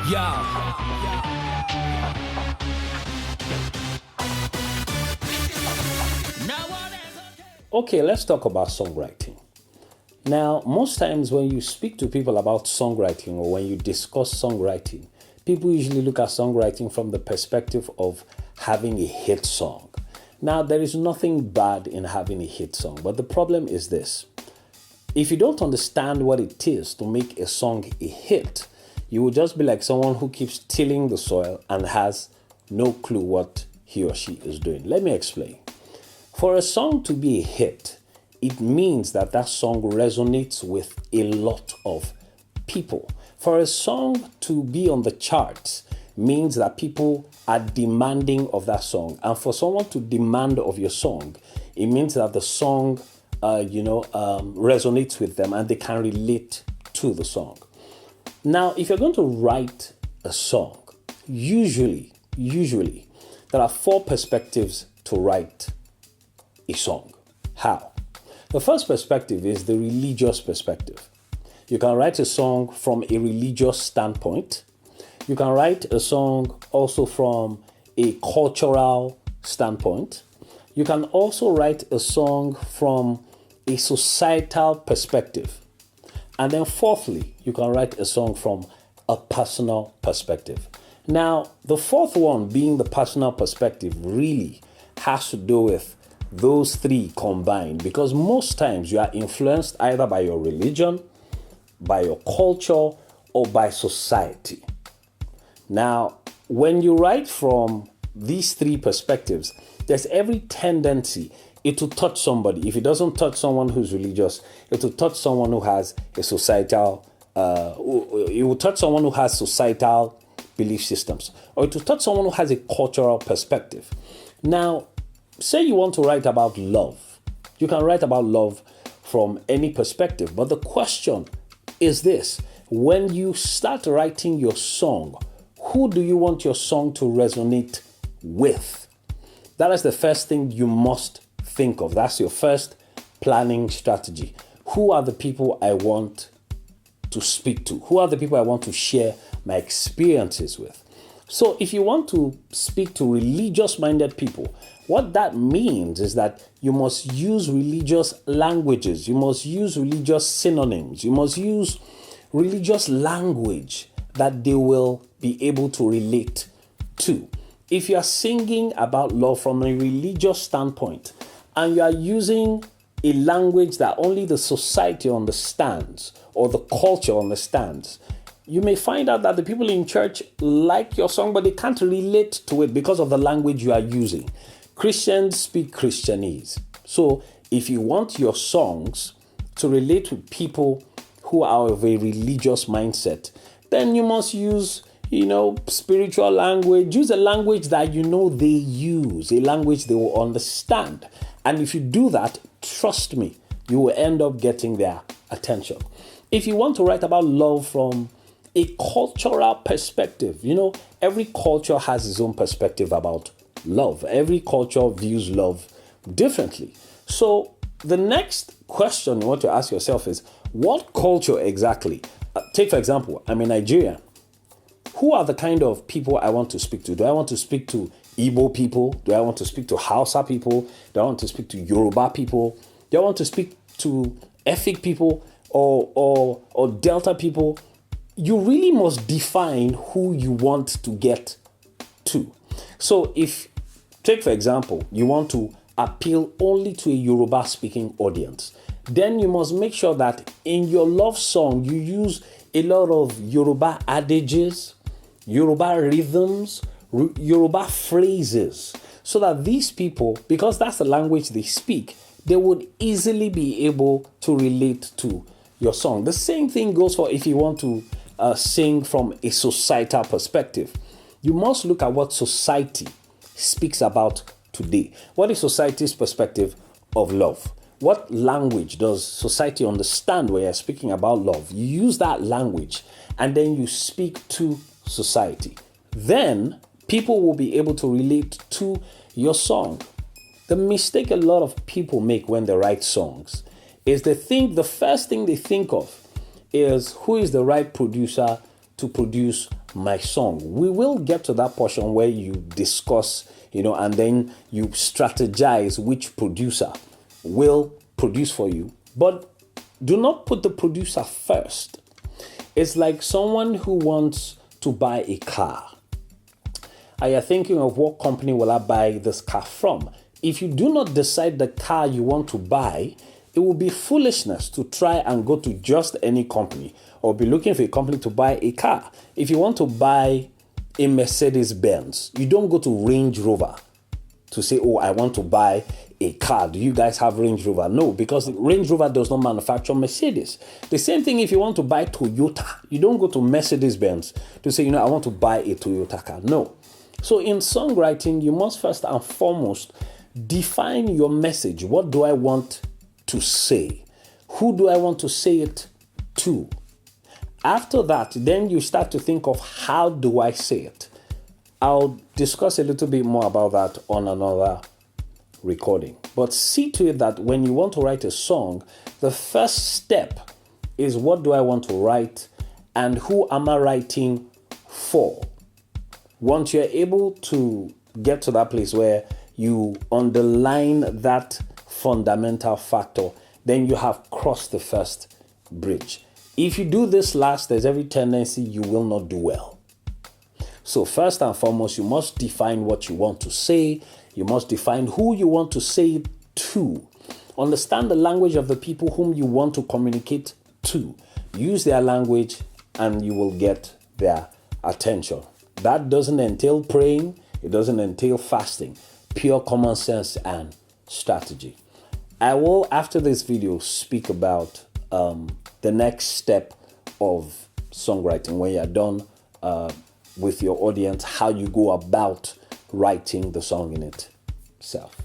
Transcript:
Okay, let's talk about songwriting. Now, most times when you speak to people about songwriting or when you discuss songwriting, people usually look at songwriting from the perspective of having a hit song. Now, there is nothing bad in having a hit song, but the problem is this. If you don't understand what it is to make a song a hit, you will just be like someone who keeps tilling the soil and has no clue what he or she is doing. Let me explain. For a song to be a hit, it means that that song resonates with a lot of people. For a song to be on the charts means that people are demanding of that song. And for someone to demand of your song, it means that the song, resonates with them and they can relate to the song. Now, if you're going to write a song, usually, there are 4 perspectives to write a song. How? The first perspective is the religious perspective. You can write a song from a religious standpoint. You can write a song also from a cultural standpoint. You can also write a song from a societal perspective. And then fourthly, you can write a song from a personal perspective. Now, the fourth one, being the personal perspective, really has to do with those 3 combined, because most times you are influenced either by your religion, by your culture, or by society. Now, when you write from these 3 perspectives, there's every tendency it will touch somebody. If it doesn't touch someone who's religious, it will touch someone who has a societal, it will touch someone who has societal belief systems, or it will touch someone who has a cultural perspective. Now, say you want to write about love. You can write about love from any perspective, but the question is this: when you start writing your song, who do you want your song to resonate with? That is the first thing you must think of. That's your first planning strategy. Who are the people I want to speak to? Who are the people I want to share my experiences with? So if you want to speak to religious-minded people, what that means is that you must use religious languages. You must use religious synonyms. You must use religious language that they will be able to relate to. If you are singing about love from a religious standpoint and you are using a language that only the society understands or the culture understands, you may find out that the people in church like your song, but they can't relate to it because of the language you are using. Christians speak Christianese. So if you want your songs to relate with people who are of a religious mindset, then you must use, spiritual language. Use a language that they use, a language they will understand. And if you do that, trust me, you will end up getting their attention. If you want to write about love from a cultural perspective, every culture has its own perspective about love. Every culture views love differently. So the next question you want to ask yourself is, what culture exactly? Take, for example, I'm a Nigerian. Who are the kind of people I want to speak to? Do I want to speak to Igbo people? Do I want to speak to Hausa people? Do I want to speak to Yoruba people? Do I want to speak to Efik people or Delta people? You really must define who you want to get to. So if, take for example, you want to appeal only to a Yoruba speaking audience, then you must make sure that in your love song, you use a lot of Yoruba adages, Yoruba rhythms, Yoruba phrases, so that these people, because that's the language they speak, they would easily be able to relate to your song. The same thing goes for if you want to sing from a societal perspective. You must look at what society speaks about today. What is society's perspective of love? What language does society understand when you're speaking about love? You use that language and then you speak to society. Then people will be able to relate to your song. The mistake a lot of people make when they write songs is they think the first thing they think of is who is the right producer to produce my song. We will get to that portion where you discuss, and then you strategize which producer will produce for you. But do not put the producer first. It's like someone who wants to buy a car. Are you thinking of what company will I buy this car from? If you do not decide the car you want to buy, it will be foolishness to try and go to just any company or be looking for a company to buy a car. If you want to buy a Mercedes-Benz, you don't go to Range Rover to say, oh, I want to buy a car. Do you guys have Range Rover? No, because Range Rover does not manufacture Mercedes. The same thing if you want to buy Toyota. You don't go to Mercedes-Benz to say, I want to buy a Toyota car. No. So in songwriting, you must first and foremost define your message. What do I want to say? Who do I want to say it to? After that, then you start to think of how do I say it? I'll discuss a little bit more about that on another recording. But see to it that when you want to write a song, the first step is what do I want to write and who am I writing for? Once you're able to get to that place where you underline that fundamental factor, then you have crossed the first bridge. If you do this last, there's every tendency you will not do well. So first and foremost, you must define what you want to say. You must define who you want to say it to. Understand the language of the people whom you want to communicate to. Use their language and you will get their attention. That doesn't entail praying. It doesn't entail fasting. Pure common sense and strategy. I will, after this video, speak about the next step of songwriting when you're done with your audience, how you go about writing the song in itself.